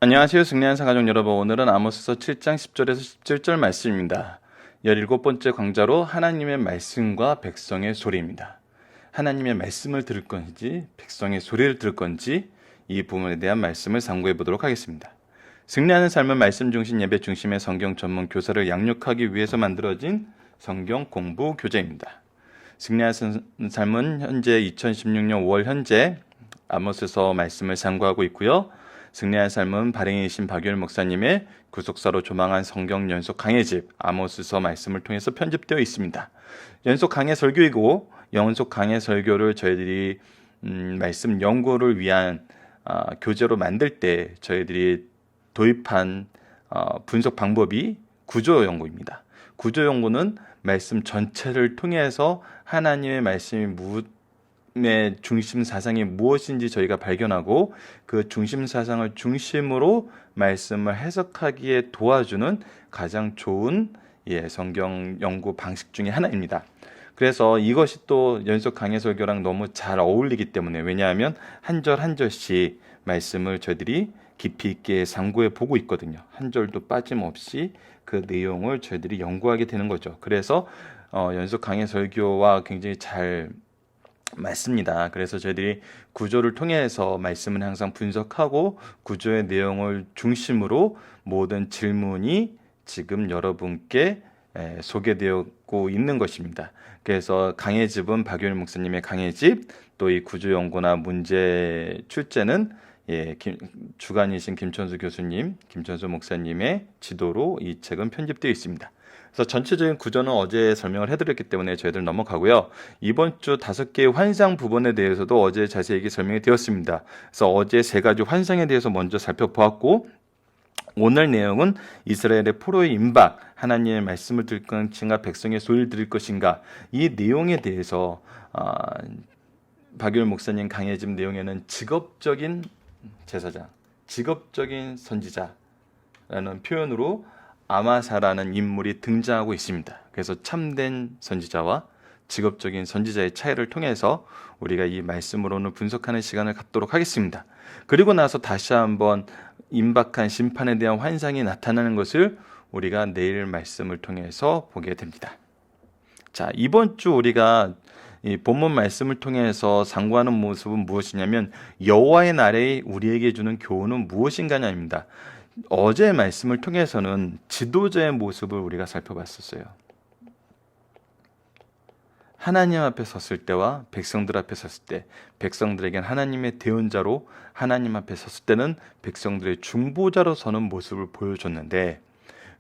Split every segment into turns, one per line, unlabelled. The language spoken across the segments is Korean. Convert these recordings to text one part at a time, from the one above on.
안녕하세요. 승리한 사가족 여러분. 오늘은 아모스서 7장 10절에서 17절 말씀입니다. 17번째 강좌로 하나님의 말씀과 백성의 소리입니다. 하나님의 말씀을 들을 건지 백성의 소리를 들을 건지 이 부분에 대한 말씀을 상고해 보도록 하겠습니다. 승리하는 삶은 말씀 중심 예배 중심의 성경 전문 교사를 양육하기 위해서 만들어진 성경 공부 교재입니다. 승리하는 삶은 현재 2016년 5월 현재 아모스서 말씀을 상고하고 있고요. 승리한 삶은 발행이신 박유일 목사님의 구속사로 조망한 성경 연속 강해집 아모스서 말씀을 통해서 편집되어 있습니다. 연속 강해 설교이고 연속 강해 설교를 저희들이 말씀 연구를 위한 교재로 만들 때 저희들이 도입한 분석 방법이 구조 연구입니다. 구조 연구는 말씀 전체를 통해서 하나님의 말씀이 의 중심 사상이 무엇인지 저희가 발견하고 그 중심 사상을 중심으로 말씀을 해석하기에 도와주는 가장 좋은 성경 연구 방식 중에 하나입니다. 그래서 이것이 또 연속 강해 설교랑 너무 잘 어울리기 때문에, 왜냐하면 한 절 한 절씩 말씀을 저희들이 깊이 있게 상고해 보고 있거든요. 한 절도 빠짐없이 그 내용을 저희들이 연구하게 되는 거죠. 그래서 연속 강해 설교와 굉장히 잘 맞습니다. 그래서 저희들이 구조를 통해서 말씀을 항상 분석하고 구조의 내용을 중심으로 모든 질문이 지금 여러분께 소개되고 있는 것입니다. 그래서 강해집은 박유일 목사님의 강해집, 또 이 구조 연구나 문제 출제는 주간이신 김천수 교수님, 김천수 목사님의 지도로 이 책은 편집되어 있습니다. 그래서 전체적인 구조는 어제 설명을 해드렸기 때문에 저희들 넘어가고요. 이번 주 5개의 환상 부분에 대해서도 어제 자세히 설명이 되었습니다. 그래서 어제 3가지 환상에 대해서 먼저 살펴보았고, 오늘 내용은 이스라엘의 포로의 임박, 하나님의 말씀을 들을 것인가 백성의 소리를 들을 것인가, 이 내용에 대해서 박유일 목사님 강해집 내용에는 직업적인 제사장, 직업적인 선지자라는 표현으로 아마사라는 인물이 등장하고 있습니다. 그래서 참된 선지자와 직업적인 선지자의 차이를 통해서 우리가 이 말씀으로는 분석하는 시간을 갖도록 하겠습니다. 그리고 나서 다시 한번 임박한 심판에 대한 환상이 나타나는 것을 우리가 내일 말씀을 통해서 보게 됩니다. 자, 이번 주 우리가 이 본문 말씀을 통해서 상고하는 모습은 무엇이냐면, 여호와의 날에 우리에게 주는 교훈은 무엇인가냐입니다. 어제 말씀을 통해서는 지도자의 모습을 우리가 살펴봤었어요. 하나님 앞에 섰을 때와 백성들 앞에 섰을 때, 백성들에겐 하나님의 대언자로 하나님 앞에 섰을 때는 백성들의 중보자로 서는 모습을 보여줬는데,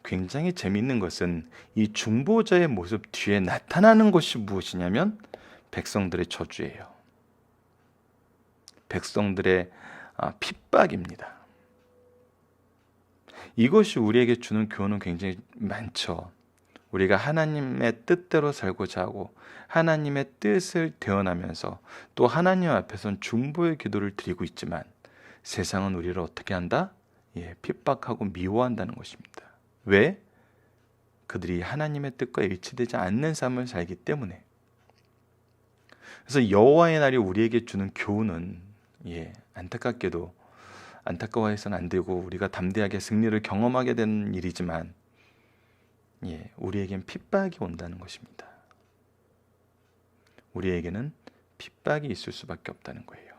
굉장히 재미있는 것은 이 중보자의 모습 뒤에 나타나는 것이 무엇이냐면 백성들의 저주예요. 백성들의 핍박입니다. 이것이 우리에게 주는 교훈은 굉장히 많죠. 우리가 하나님의 뜻대로 살고자 하고 하나님의 뜻을 대언하면서 또 하나님 앞에서는 중보의 기도를 드리고 있지만, 세상은 우리를 어떻게 한다? 핍박하고 미워한다는 것입니다. 왜? 그들이 하나님의 뜻과 일치되지 않는 삶을 살기 때문에. 그래서 여호와의 날이 우리에게 주는 교훈은 안타깝게도 안타까워해서는 안 되고 우리가 담대하게 승리를 경험하게 되는 일이지만, 우리에겐 핍박이 온다는 것입니다. 우리에게는 핍박이 있을 수밖에 없다는 거예요.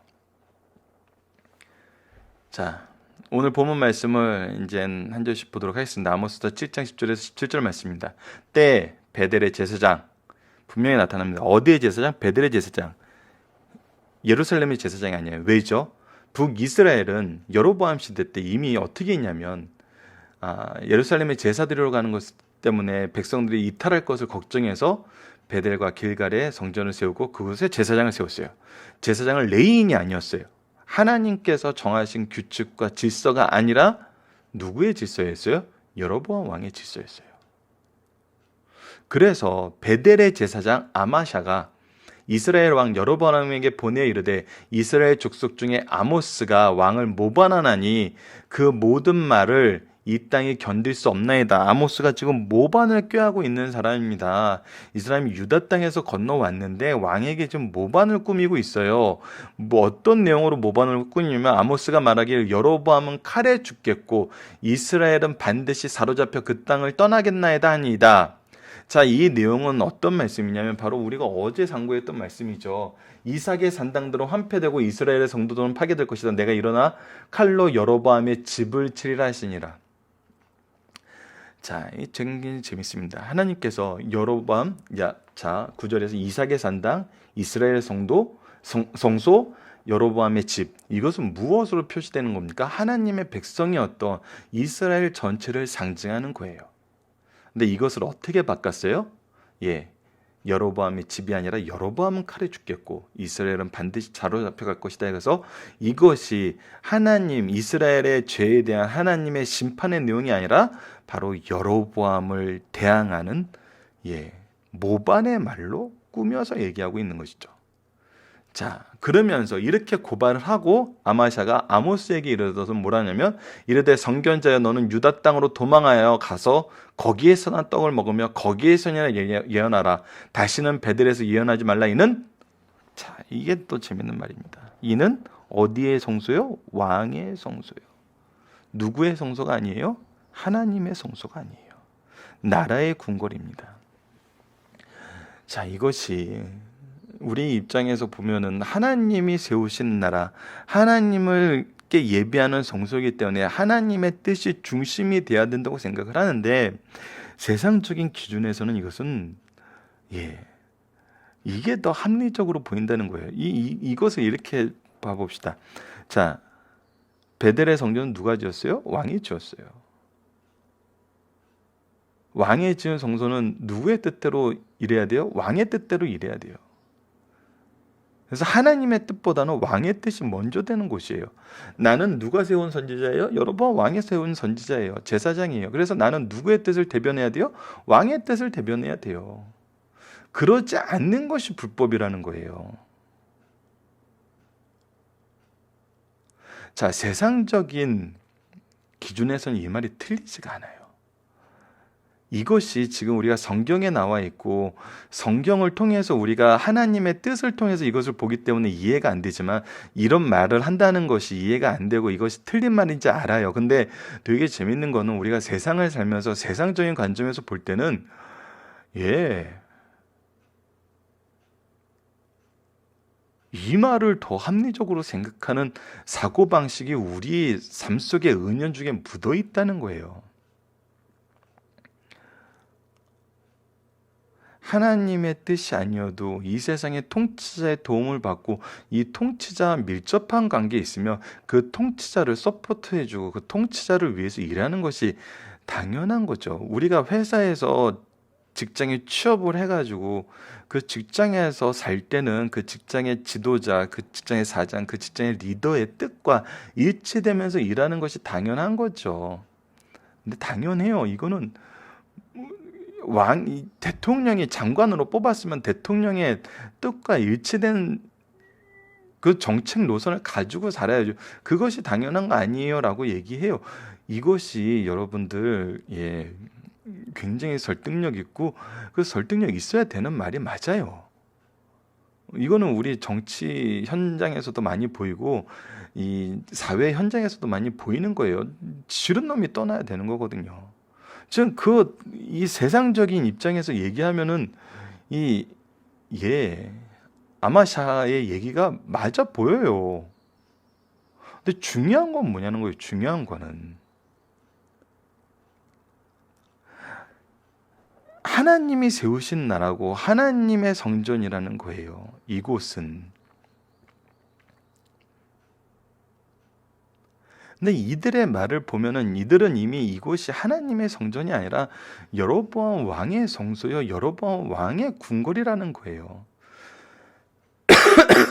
자, 오늘 본문 말씀을 이제 한 절씩 보도록 하겠습니다. 아모스서 7장 10절에서 17절 말씀입니다. 때 베델의 제사장, 분명히 나타납니다. 어디의 제사장? 베델의 제사장. 예루살렘의 제사장이 아니에요. 왜죠? 북이스라엘은 여로보암 시대 때 이미 어떻게 했냐면, 예루살렘에 제사 드리러 가는 것 때문에 백성들이 이탈할 것을 걱정해서 베델과 길갈에 성전을 세우고 그곳에 제사장을 세웠어요. 제사장을 레위인이 아니었어요. 하나님께서 정하신 규칙과 질서가 아니라 누구의 질서였어요? 여로보암 왕의 질서였어요. 그래서 베델의 제사장 아마샤가 이스라엘 왕 여로보암에게 보내 이르되, 이스라엘 족속 중에 아모스가 왕을 모반하나니 그 모든 말을 이 땅이 견딜 수 없나이다. 아모스가 지금 모반을 꾀하고 있는 사람입니다. 이 사람이 유다 땅에서 건너왔는데 왕에게 지금 모반을 꾸미고 있어요. 뭐 어떤 내용으로 모반을 꾸미냐면 아모스가 말하기를 여로보암은 칼에 죽겠고 이스라엘은 반드시 사로잡혀 그 땅을 떠나겠나이다 하니이다. 자, 이 내용은 어떤 말씀이냐면 바로 우리가 어제 상고했던 말씀이죠. 이삭의 산당들은 환폐되고 이스라엘의 성도들은 파괴될 것이다. 내가 일어나 칼로 여로보암의 집을 치리라 하시니라. 자, 이 굉장히 재밌습니다. 하나님께서 여로보암, 자, 9절에서 이삭의 산당, 이스라엘의 성소, 여로보암의 집, 이것은 무엇으로 표시되는 겁니까? 하나님의 백성이었던 이스라엘 전체를 상징하는 거예요. 근데 이것을 어떻게 바꿨어요? 여로보암의 집이 아니라 여로보암은 칼에 죽겠고 이스라엘은 반드시 사로잡혀갈 것이다. 그래서 이것이 하나님 이스라엘의 죄에 대한 하나님의 심판의 내용이 아니라 바로 여로보암을 대항하는 모반의 말로 꾸며서 얘기하고 있는 것이죠. 자, 그러면서 이렇게 고발을 하고 아마샤가 아모스에게 이르러서 뭐라냐면 이르되 성견자여 너는 유다 땅으로 도망하여 가서 거기에서나 떡을 먹으며 거기에서나 예언하라. 다시는 베들에서 예언하지 말라. 이는, 자, 이게 또 재밌는 말입니다. 이는 어디의 성소요? 왕의 성소요. 누구의 성소가 아니에요? 하나님의 성소가 아니에요. 나라의 궁궐입니다. 자, 이것이 우리 입장에서 보면은 하나님이 세우신 나라, 하나님을 예비하는 성소이기 때문에 하나님의 뜻이 중심이 돼야 된다고 생각을 하는데 세상적인 기준에서는 이것은 이게 더 합리적으로 보인다는 거예요. 이것을 이렇게 봐봅시다. 자, 베델의 성전은 누가 지었어요? 왕이 지었어요. 왕이 지은 성소는 누구의 뜻대로 이래야 돼요? 왕의 뜻대로 이래야 돼요. 그래서 하나님의 뜻보다는 왕의 뜻이 먼저 되는 곳이에요. 나는 누가 세운 선지자예요? 여로보암 왕이 세운 선지자예요. 제사장이에요. 그래서 나는 누구의 뜻을 대변해야 돼요? 왕의 뜻을 대변해야 돼요. 그러지 않는 것이 불법이라는 거예요. 자, 세상적인 기준에서는 이 말이 틀리지가 않아요. 이것이 지금 우리가 성경에 나와 있고 성경을 통해서 우리가 하나님의 뜻을 통해서 이것을 보기 때문에 이해가 안 되지만 이런 말을 한다는 것이 이해가 안 되고 이것이 틀린 말인지 알아요. 근데 되게 재밌는 거는 우리가 세상을 살면서 세상적인 관점에서 볼 때는 이 말을 더 합리적으로 생각하는 사고방식이 우리 삶 속에 은연중에 묻어 있다는 거예요. 하나님의 뜻이 아니어도 이 세상의 통치자의 도움을 받고 이 통치자와 밀접한 관계에 있으며 그 통치자를 서포트해주고 그 통치자를 위해서 일하는 것이 당연한 거죠. 우리가 회사에서 직장에 취업을 해가지고 그 직장에서 살 때는 그 직장의 지도자, 그 직장의 사장, 그 직장의 리더의 뜻과 일치되면서 일하는 것이 당연한 거죠. 근데 당연해요. 이거는 대통령이 장관으로 뽑았으면 대통령의 뜻과 일치된 그 정책 노선을 가지고 살아야죠. 그것이 당연한 거 아니에요? 라고 얘기해요. 이것이 여러분들, 굉장히 설득력 있고, 그 설득력 있어야 되는 말이 맞아요. 이거는 우리 정치 현장에서도 많이 보이고, 이 사회 현장에서도 많이 보이는 거예요. 싫은 놈이 떠나야 되는 거거든요. 지금 이 세상적인 입장에서 얘기하면은 아마샤의 얘기가 맞아 보여요. 근데 중요한 건 뭐냐는 거예요. 중요한 거는 하나님이 세우신 나라고 하나님의 성전이라는 거예요. 이곳은. 근데 이들의 말을 보면은 이들은 이미 이곳이 하나님의 성전이 아니라 여로보암 왕의 성소요, 여로보암 왕의 궁궐이라는 거예요.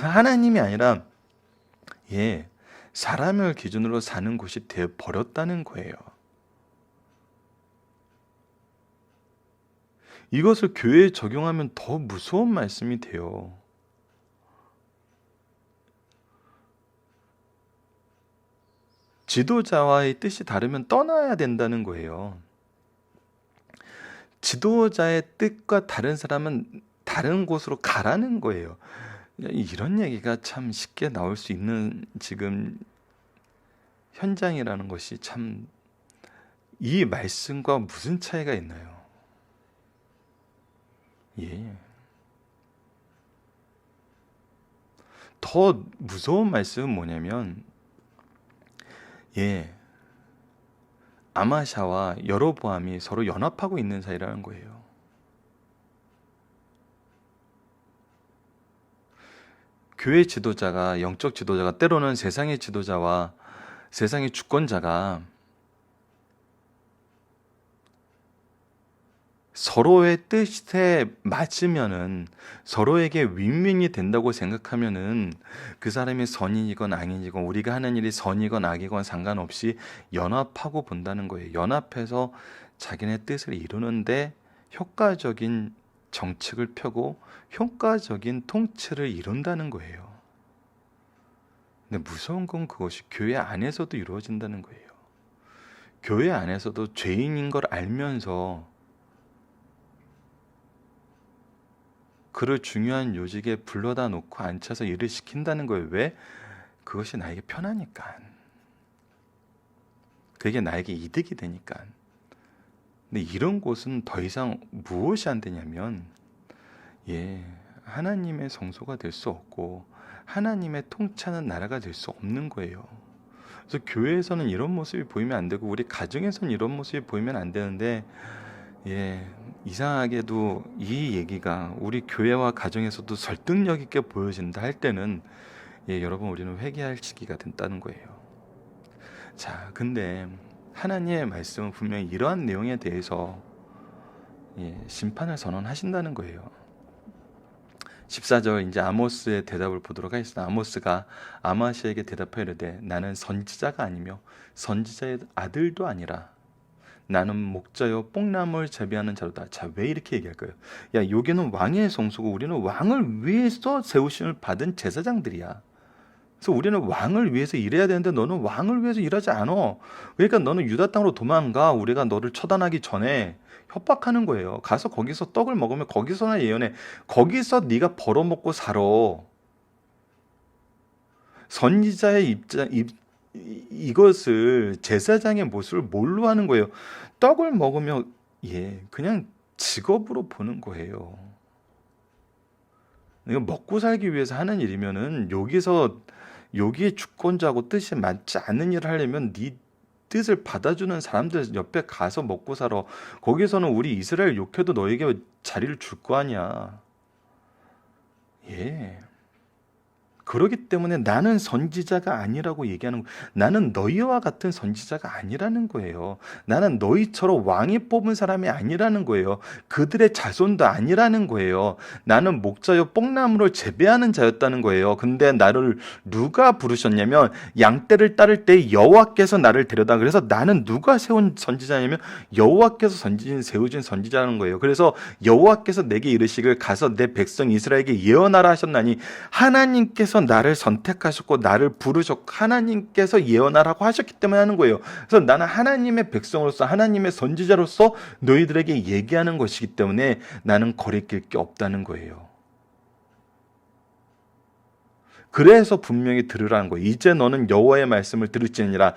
하나님이 아니라 사람을 기준으로 사는 곳이 되어 버렸다는 거예요. 이것을 교회에 적용하면 더 무서운 말씀이 돼요. 지도자와의 뜻이 다르면 떠나야 된다는 거예요. 지도자의 뜻과 다른 사람은 다른 곳으로 가라는 거예요. 이런 얘기가 참 쉽게 나올 수 있는 지금 현장이라는 것이 참 이 말씀과 무슨 차이가 있나요? 예. 더 무서운 말씀은 뭐냐면, 예, 아마샤와 여로보암이 서로 연합하고 있는 사이라는 거예요. 교회 지도자가, 영적 지도자가, 때로는 세상의 지도자와 세상의 주권자가 서로의 뜻에 맞으면은, 서로에게 윈윈이 된다고 생각하면은 그 사람이 선인이건 악인이건, 우리가 하는 일이 선이건 악이건 상관없이 연합하고 본다는 거예요. 연합해서 자기네 뜻을 이루는데 효과적인 정책을 펴고 효과적인 통치를 이룬다는 거예요. 근데 무서운 건 그것이 교회 안에서도 이루어진다는 거예요. 교회 안에서도 죄인인 걸 알면서 그를 중요한 요직에 불러다 놓고 앉혀서 일을 시킨다는 거예요. 왜? 그것이 나에게 편하니까. 그게 나에게 이득이 되니까. 근데 이런 곳은 더 이상 무엇이 안 되냐면, 예, 하나님의 성소가 될 수 없고 하나님의 통치하는 나라가 될 수 없는 거예요. 그래서 교회에서는 이런 모습이 보이면 안 되고 우리 가정에서는 이런 모습이 보이면 안 되는데, 예, 이상하게도 이 얘기가 우리 교회와 가정에서도 설득력 있게 보여진다 할 때는, 예, 여러분, 우리는 회개할 시기가 된다는 거예요. 자, 근데 하나님의 말씀은 분명히 이러한 내용에 대해서, 예, 심판을 선언하신다는 거예요. 14절 이제 아모스의 대답을 보도록 하겠습니다. 아모스가 아마시아에게 대답하여 이르되 나는 선지자가 아니며 선지자의 아들도 아니라 나는 목자요 뽕나무를 재배하는 자로다. 자, 왜 이렇게 얘기할까요? 야, 여기는 왕의 성소고 우리는 왕을 위해서 세우심을 받은 제사장들이야. 그래서 우리는 왕을 위해서 일해야 되는데 너는 왕을 위해서 일하지 않아. 그러니까 너는 유다 땅으로 도망가. 우리가 너를 처단하기 전에 협박하는 거예요. 가서 거기서 떡을 먹으면 거기서나 예언해. 거기서 네가 벌어먹고 살아. 선지자의 이것을, 제사장의 모습을 뭘로 하는 거예요? 떡을 먹으며, 예, 그냥 직업으로 보는 거예요. 이거 먹고 살기 위해서 하는 일이면은 여기에 주권자하고 뜻이 맞지 않는 일을 하려면 네 뜻을 받아주는 사람들 옆에 가서 먹고 살아. 거기서는 우리 이스라엘 욕해도 너에게 자리를 줄 거 아니야. 예. 그렇기 때문에 나는 선지자가 아니라고 얘기하는 거예요. 나는 너희와 같은 선지자가 아니라는 거예요. 나는 너희처럼 왕이 뽑은 사람이 아니라는 거예요. 그들의 자손도 아니라는 거예요. 나는 목자요 뽕나무를 재배하는 자였다는 거예요. 근데 나를 누가 부르셨냐면, 양떼를 따를 때 여호와께서 나를 데려다. 그래서 나는 누가 세운 선지자냐면 여호와께서 세우신 선지자라는 거예요. 그래서 여호와께서 내게 이르시길 가서 내 백성 이스라엘에게 예언하라 하셨나니, 하나님께서 나를 선택하셨고 나를 부르셨고 하나님께서 예언하라고 하셨기 때문에 하는 거예요. 그래서 나는 하나님의 백성으로서, 하나님의 선지자로서 너희들에게 얘기하는 것이기 때문에 나는 거리낄 게 없다는 거예요. 그래서 분명히 들으라는 거예요. 이제 너는 여호와의 말씀을 들을지니라.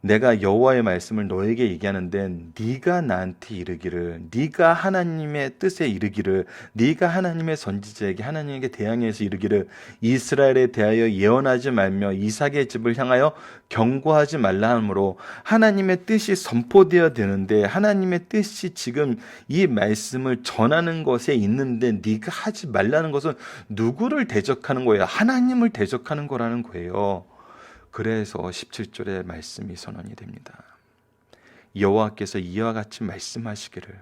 내가 여호와의 말씀을 너에게 얘기하는데 네가 나한테 이르기를, 네가 하나님의 뜻에 이르기를, 네가 하나님의 선지자에게, 하나님에게 대항해서 이르기를, 이스라엘에 대하여 예언하지 말며 이삭의 집을 향하여 경고하지 말라 하므로, 하나님의 뜻이 선포되어야 되는데 하나님의 뜻이 지금 이 말씀을 전하는 것에 있는데 네가 하지 말라는 것은 누구를 대적하는 거예요? 하나님을 대적하는 거라는 거예요. 그래서 17절의 말씀이 선언이 됩니다. 여호와께서 이와 같이 말씀하시기를,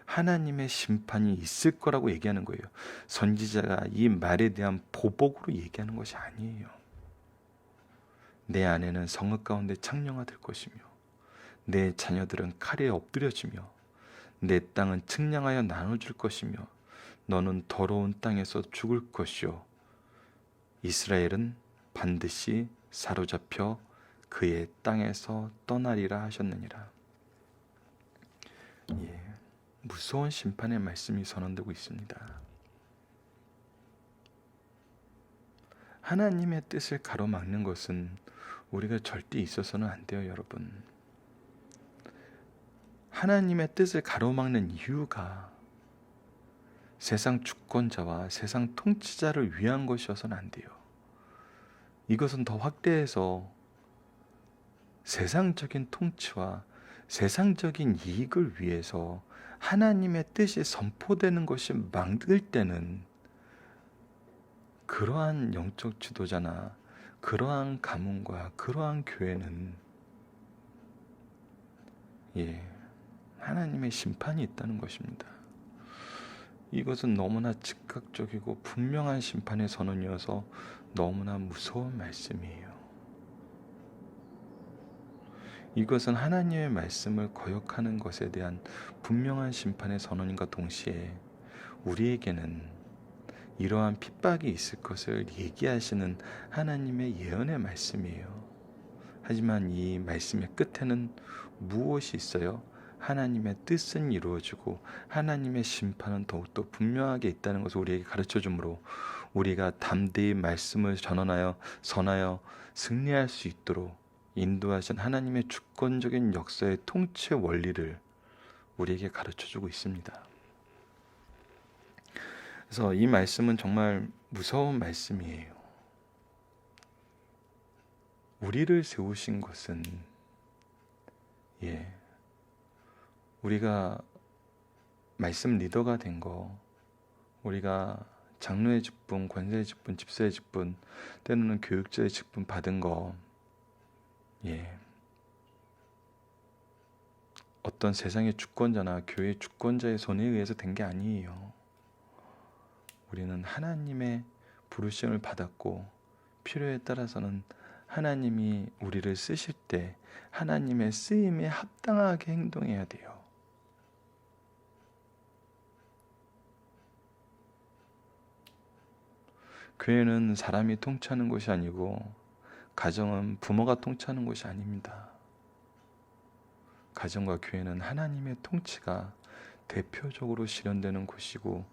하나님의 심판이 있을 거라고 얘기하는 거예요. 선지자가 이 말에 대한 보복으로 얘기하는 것이 아니에요. 내 아내는 성읍 가운데 창녀가 될 것이며 내 자녀들은 칼에 엎드려지며 내 땅은 측량하여 나눠줄 것이며 너는 더러운 땅에서 죽을 것이요 이스라엘은 반드시 사로잡혀 그의 땅에서 떠나리라 하셨느니라. 예, 무서운 심판의 말씀이 선언되고 있습니다. 하나님의 뜻을 가로막는 것은 우리가 절대 있어서는 안 돼요, 여러분. 하나님의 뜻을 가로막는 이유가 세상 주권자와 세상 통치자를 위한 것이어서는 안 돼요. 이것은 더 확대해서 세상적인 통치와 세상적인 이익을 위해서 하나님의 뜻이 선포되는 것이 막을 때는 그러한 영적 지도자나 그러한 가문과 그러한 교회는 하나님의 심판이 있다는 것입니다. 이것은 너무나 즉각적이고 분명한 심판의 선언이어서 너무나 무서운 말씀이에요. 이것은 하나님의 말씀을 거역하는 것에 대한 분명한 심판의 선언인과 동시에 우리에게는 이러한 핍박이 있을 것을 얘기하시는 하나님의 예언의 말씀이에요. 하지만 이 말씀의 끝에는 무엇이 있어요? 하나님의 뜻은 이루어지고 하나님의 심판은 더욱더 분명하게 있다는 것을 우리에게 가르쳐주므로 우리가 담대히 말씀을 전하여 선하여 승리할 수 있도록 인도하신 하나님의 주권적인 역사의 통치 원리를 우리에게 가르쳐주고 있습니다. 그래서 이 말씀은 정말 무서운 말씀이에요. 우리를 세우신 것은 우리가 말씀 리더가 된 거, 우리가 장로의 직분, 권사의 직분, 집사의 직분, 때로는 교육자의 직분 받은 거, 어떤 세상의 주권자나 교회의 주권자의 손에 의해서 된 게 아니에요. 우리는 하나님의 부르심을 받았고 필요에 따라서는 하나님이 우리를 쓰실 때 하나님의 쓰임에 합당하게 행동해야 돼요. 교회는 사람이 통치하는 곳이 아니고 가정은 부모가 통치하는 곳이 아닙니다. 가정과 교회는 하나님의 통치가 대표적으로 실현되는 곳이고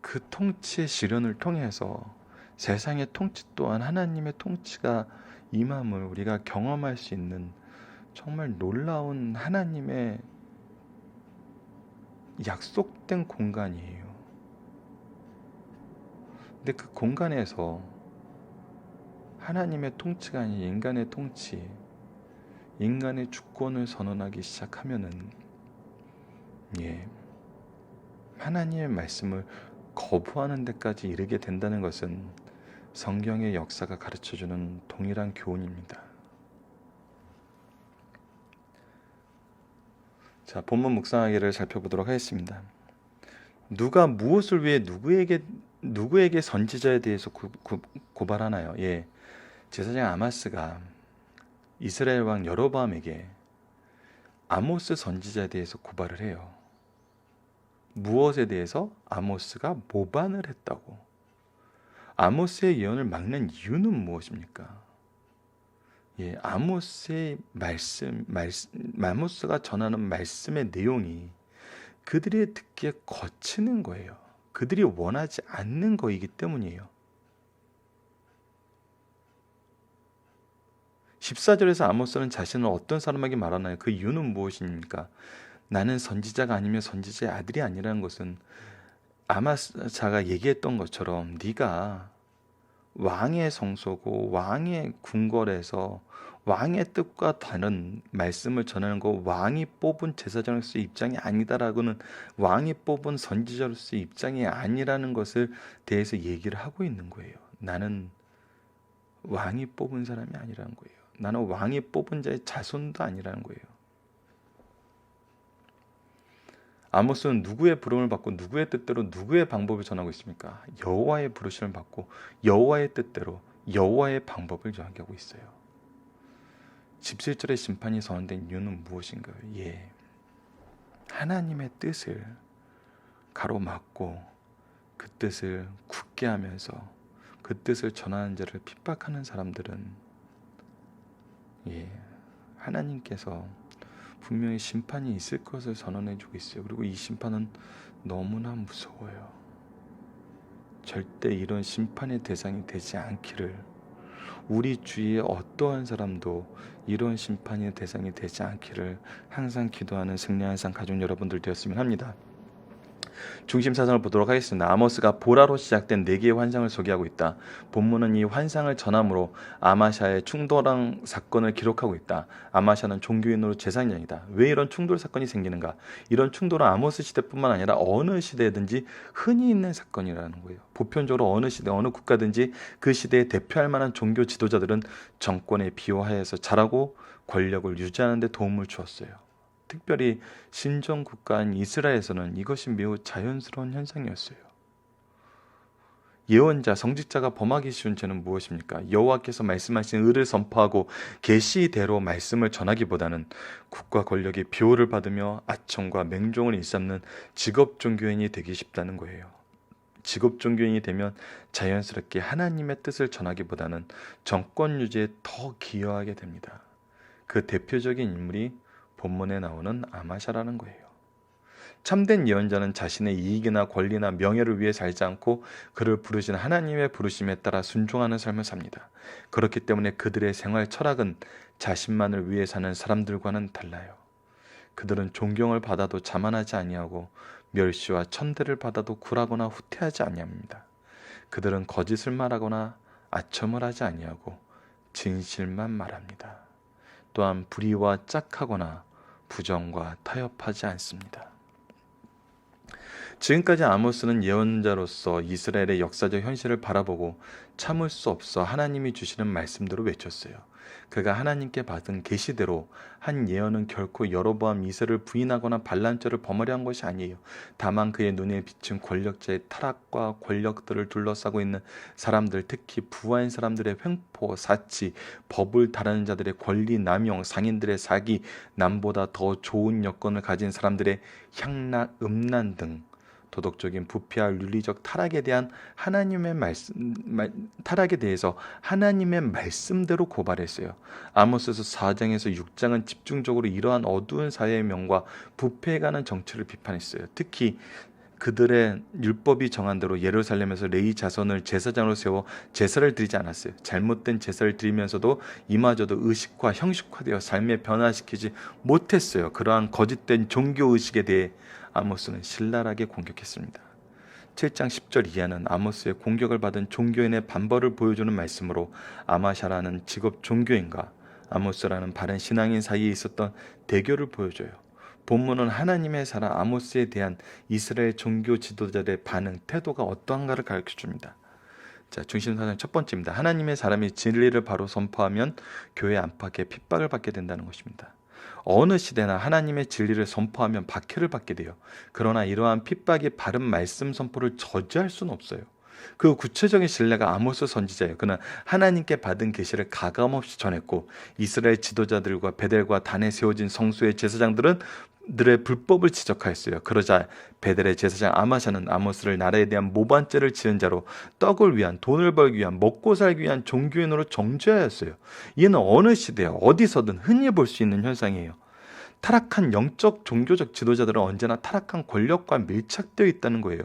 그 통치의 실현을 통해서 세상의 통치 또한 하나님의 통치가 임함을 우리가 경험할 수 있는 정말 놀라운 하나님의 약속된 공간이에요. 근데 그 공간에서 하나님의 통치가 아닌 인간의 통치, 인간의 주권을 선언하기 시작하면은 하나님의 말씀을 거부하는 데까지 이르게 된다는 것은 성경의 역사가 가르쳐주는 동일한 교훈입니다. 자, 본문 묵상하기를 살펴보도록 하겠습니다. 누가 무엇을 위해 누구에게 선지자에 대해서 고발하나요? 제사장 아마스가 이스라엘 왕 여로보암에게 아모스 선지자에 대해서 고발을 해요. 무엇에 대해서? 아모스가 모반을 했다고. 아모스의 예언을 막는 이유는 무엇입니까? 아모스의 아모스가 전하는 말씀의 내용이 그들이 듣기에 거치는 거예요. 그들이 원하지 않는 거이기 때문이에요. 14절에서 아모스는 자신을 어떤 사람에게 말하나요? 그 이유는 무엇입니까? 나는 선지자가 아니면 선지자의 아들이 아니라는 것은 아마스가 얘기했던 것처럼 네가 왕의 성소고 왕의 궁궐에서 왕의 뜻과 다른 말씀을 전하는 거 왕이 뽑은 제사장으로서의 입장이 아니다라고는 왕이 뽑은 선지자로서의 입장이 아니라는 것을 대해서 얘기를 하고 있는 거예요. 나는 왕이 뽑은 사람이 아니라는 거예요. 나는 왕이 뽑은 자의 자손도 아니라는 거예요. 아모스는 누구의 부름을 받고 누구의 뜻대로 누구의 방법을 전하고 있습니까? 여호와의 부르심을 받고 여호와의 뜻대로 여호와의 방법을 전하고 있어요. 17절의 심판이 선언된 이유는 무엇인가요? 하나님의 뜻을 가로막고 그 뜻을 굳게 하면서 그 뜻을 전하는 자를 핍박하는 사람들은 예, 하나님께서 분명히 심판이 있을 것을 선언해주고 있어요. 그리고 이 심판은 너무나 무서워요. 절대 이런 심판의 대상이 되지 않기를, 우리 주위에 어떠한 사람도 이런 심판의 대상이 되지 않기를 항상 기도하는 승리한 삶 가족 여러분들 되었으면 합니다. 중심 사상을 보도록 하겠습니다. 아모스가 보라로 시작된 4개의 환상을 소개하고 있다. 본문은 이 환상을 전함으로 아마샤의 충돌한 사건을 기록하고 있다. 아마샤는 종교인으로 제사장이다. 왜 이런 충돌 사건이 생기는가? 이런 충돌은 아모스 시대뿐만 아니라 어느 시대든지 흔히 있는 사건이라는 거예요. 보편적으로 어느 시대, 어느 국가든지 그 시대에 대표할 만한 종교 지도자들은 정권에 비호하여서 자라고 권력을 유지하는 데 도움을 주었어요. 특별히 신정 국가인 이스라엘에서는 이것이 매우 자연스러운 현상이었어요. 예언자, 성직자가 범하기 쉬운 죄는 무엇입니까? 여호와께서 말씀하신 의를 선포하고 계시대로 말씀을 전하기보다는 국가 권력의 비호를 받으며 아첨과 맹종을 일삼는 직업 종교인이 되기 쉽다는 거예요. 직업 종교인이 되면 자연스럽게 하나님의 뜻을 전하기보다는 정권 유지에 더 기여하게 됩니다. 그 대표적인 인물이 본문에 나오는 아마샤라는 거예요. 참된 예언자는 자신의 이익이나 권리나 명예를 위해 살지 않고 그를 부르신 하나님의 부르심에 따라 순종하는 삶을 삽니다. 그렇기 때문에 그들의 생활 철학은 자신만을 위해 사는 사람들과는 달라요. 그들은 존경을 받아도 자만하지 아니하고 멸시와 천대를 받아도 굴하거나 후퇴하지 아니합니다. 그들은 거짓을 말하거나 아첨을 하지 아니하고 진실만 말합니다. 또한 불의와 짝하거나 부정과 타협하지 않습니다. 지금까지 아모스는 예언자로서 이스라엘의 역사적 현실을 바라보고 참을 수 없어 하나님이 주시는 말씀대로 외쳤어요. 그가 하나님께 받은 계시대로 한 예언은 결코 여로보암 2세를 부인하거나 반란죄를 범하려 한 것이 아니에요. 다만 그의 눈에 비친 권력자의 타락과 권력들을 둘러싸고 있는 사람들, 특히 부한 사람들의 횡포, 사치, 법을 다루는 자들의 권리 남용, 상인들의 사기, 남보다 더 좋은 여건을 가진 사람들의 향락, 음란 등 도덕적인 부패와 윤리적 타락에 대한 타락에 대해서 하나님의 말씀대로 고발했어요. 아모스서 4장에서 6장은 집중적으로 이러한 어두운 사회의 명과 부패해가는 정치를 비판했어요. 특히 그들의 율법이 정한 대로 예루살렘에서 레위 자손을 제사장으로 세워 제사를 드리지 않았어요. 잘못된 제사를 드리면서도 이마저도 의식화, 형식화되어 삶에 변화시키지 못했어요. 그러한 거짓된 종교의식에 대해 아모스는 신랄하게 공격했습니다. 7장 10절 이하는 아모스의 공격을 받은 종교인의 반발을 보여주는 말씀으로 아마샤라는 직업 종교인과 아모스라는 바른 신앙인 사이에 있었던 대결을 보여줘요. 본문은 하나님의 사람 아모스에 대한 이스라엘 종교 지도자들의 반응, 태도가 어떠한가를 가르쳐줍니다. 자, 중심사상 첫 번째입니다. 하나님의 사람이 진리를 바로 선포하면 교회 안팎에 핍박을 받게 된다는 것입니다. 어느 시대나 하나님의 진리를 선포하면 박해를 받게 돼요. 그러나 이러한 핍박이 바른 말씀 선포를 저지할 수는 없어요. 그 구체적인 신뢰가 아모스 선지자예요. 그는 하나님께 받은 계시를 가감없이 전했고 이스라엘 지도자들과 베델과 단에 세워진 성소의 제사장들은 들의 불법을 지적하였어요. 그러자 베델의 제사장 아마샤는 아모스를 나라에 대한 모반죄를 지은 자로 떡을 위한, 돈을 벌기 위한, 먹고 살기 위한 종교인으로 정죄하였어요. 이는 어느 시대에 어디서든 흔히 볼 수 있는 현상이에요. 타락한 영적 종교적 지도자들은 언제나 타락한 권력과 밀착되어 있다는 거예요.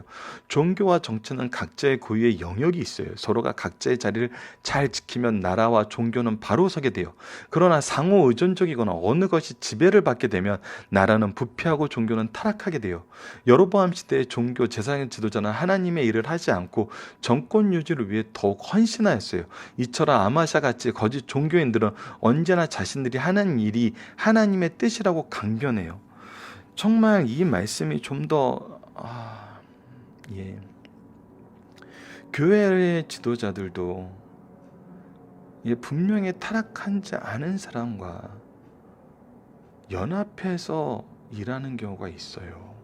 종교와 정치는 각자의 고유의 영역이 있어요. 서로가 각자의 자리를 잘 지키면 나라와 종교는 바로 서게 돼요. 그러나 상호 의존적이거나 어느 것이 지배를 받게 되면 나라는 부패하고 종교는 타락하게 돼요. 여로보암 시대의 종교 제사장 지도자는 하나님의 일을 하지 않고 정권 유지를 위해 더욱 헌신하였어요. 이처럼 아마샤 같이 거짓 종교인들은 언제나 자신들이 하는 일이 하나님의 뜻이라고 강변해요. 정말 이 말씀이 좀 더 교회의 지도자들도 분명히 타락하지 않은 사람과 연합해서 일하는 경우가 있어요.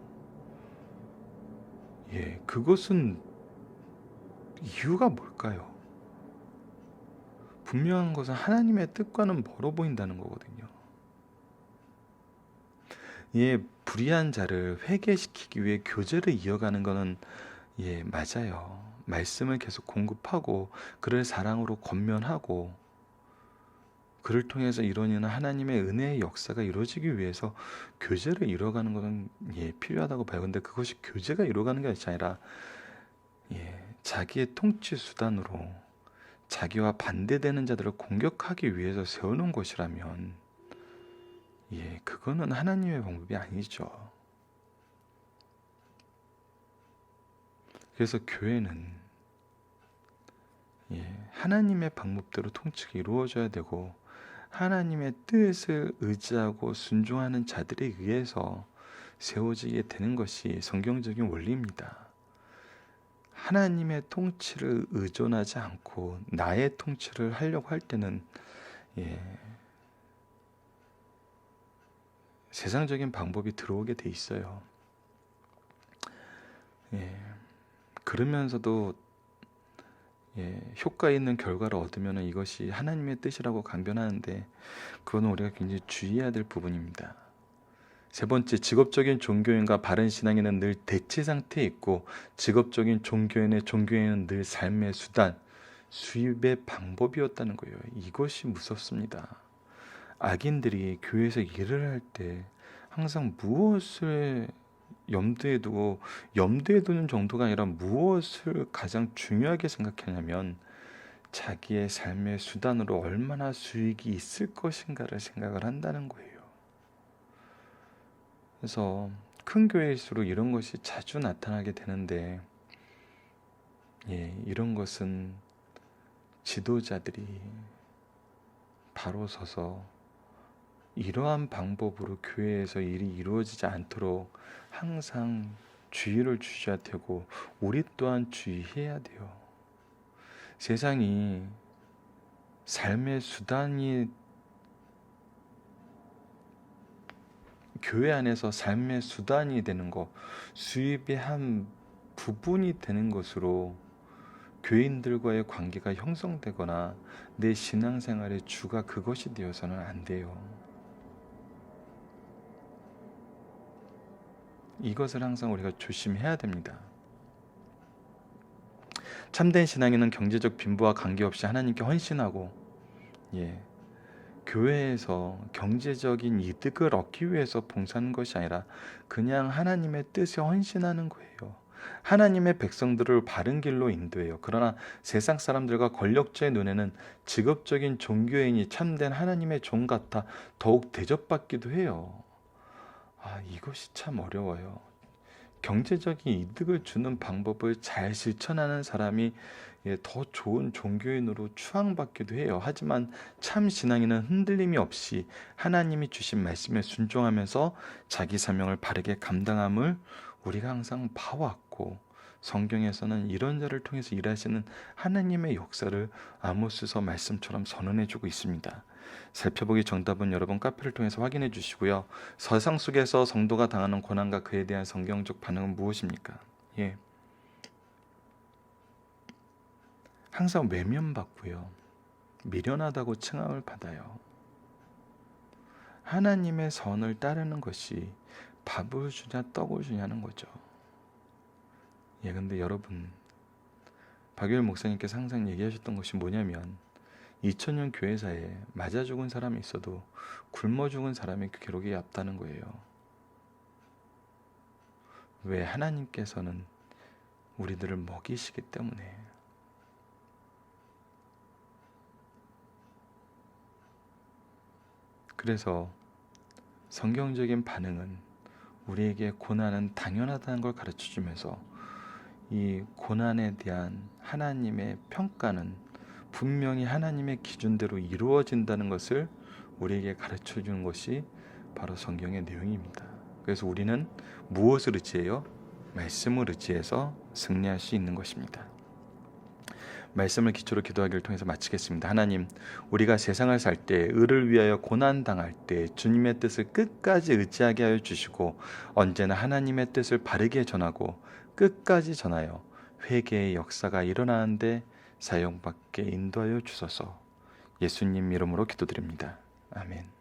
그것은 이유가 뭘까요? 분명한 것은 하나님의 뜻과는 멀어 보인다는 거거든요. 불의한 자를 회개시키기 위해 교제를 이어가는 것은 맞아요. 말씀을 계속 공급하고 그를 사랑으로 권면하고 그를 통해서 이루어지는 하나님의 은혜의 역사가 이루어지기 위해서 교제를 이루어가는 것은 필요하다고 봐요. 근데 그것이 교제가 이루어가는 게 아니라 자기의 통치 수단으로 자기와 반대되는 자들을 공격하기 위해서 세우는 것이라면 그거는 하나님의 방법이 아니죠. 그래서 교회는 하나님의 방법대로 통치가 이루어져야 되고 하나님의 뜻을 의지하고 순종하는 자들에 의해서 세워지게 되는 것이 성경적인 원리입니다. 하나님의 통치를 의존하지 않고 나의 통치를 하려고 할 때는 세상적인 방법이 들어오게 돼 있어요. 그러면서도 효과 있는 결과를 얻으면 이것이 하나님의 뜻이라고 강변하는데 그거는 우리가 굉장히 주의해야 될 부분입니다. 세 번째, 직업적인 종교인과 바른 신앙인은 늘 대치 상태에 있고 직업적인 종교인은 늘 삶의 수단, 수입의 방법이었다는 거예요. 이것이 무섭습니다. 악인들이 교회에서 일을 할 때 항상 무엇을 염두에 두는 정도가 아니라 무엇을 가장 중요하게 생각하냐면 자기의 삶의 수단으로 얼마나 수익이 있을 것인가를 생각을 한다는 거예요. 그래서 큰 교회일수록 이런 것이 자주 나타나게 되는데 이런 것은 지도자들이 바로 서서 이러한 방법으로 교회에서 일이 이루어지지 않도록 항상 주의를 주셔야 되고 우리 또한 주의해야 돼요. 세상이 삶의 수단이 교회 안에서 삶의 수단이 되는 것, 수입의 한 부분이 되는 것으로 교인들과의 관계가 형성되거나 내 신앙생활의 주가 그것이 되어서는 안 돼요. 이것을 항상 우리가 조심해야 됩니다. 참된 신앙인은 경제적 빈부와 관계없이 하나님께 헌신하고 교회에서 경제적인 이득을 얻기 위해서 봉사하는 것이 아니라 그냥 하나님의 뜻에 헌신하는 거예요. 하나님의 백성들을 바른 길로 인도해요. 그러나 세상 사람들과 권력자의 눈에는 직업적인 종교인이 참된 하나님의 종 같아 더욱 대접받기도 해요. 이것이 참 어려워요. 경제적인 이득을 주는 방법을 잘 실천하는 사람이 더 좋은 종교인으로 추앙받기도 해요. 하지만 참 신앙인은 흔들림이 없이 하나님이 주신 말씀에 순종하면서 자기 사명을 바르게 감당함을 우리가 항상 봐왔고 성경에서는 이런 자를 통해서 일하시는 하나님의 역사를 아모스서 말씀처럼 선언해주고 있습니다. 살펴보기 정답은 여러분 카페를 통해서 확인해 주시고요. 세상 속에서 성도가 당하는 고난과 그에 대한 성경적 반응은 무엇입니까? 항상 외면받고요. 미련하다고 칭함을 받아요. 하나님의 선을 따르는 것이 밥을 주냐 떡을 주냐는 거죠. 근데 여러분, 박유일 목사님께서 항상 얘기하셨던 것이 뭐냐면 2000년 교회사에 맞아 죽은 사람이 있어도 굶어 죽은 사람의 기록이 얕다는 거예요. 왜? 하나님께서는 우리들을 먹이시기 때문에. 그래서 성경적인 반응은 우리에게 고난은 당연하다는 걸 가르쳐주면서 이 고난에 대한 하나님의 평가는 분명히 하나님의 기준대로 이루어진다는 것을 우리에게 가르쳐주는 것이 바로 성경의 내용입니다. 그래서 우리는 무엇을 의지해요? 말씀을 의지해서 승리할 수 있는 것입니다. 말씀을 기초로 기도하기를 통해서 마치겠습니다. 하나님, 우리가 세상을 살 때, 의를 위하여 고난당할 때 주님의 뜻을 끝까지 의지하게 하여 주시고 언제나 하나님의 뜻을 바르게 전하고 끝까지 전하여 회개의 역사가 일어나는데 사용받게 인도하여 주소서. 예수님 이름으로 기도드립니다. 아멘.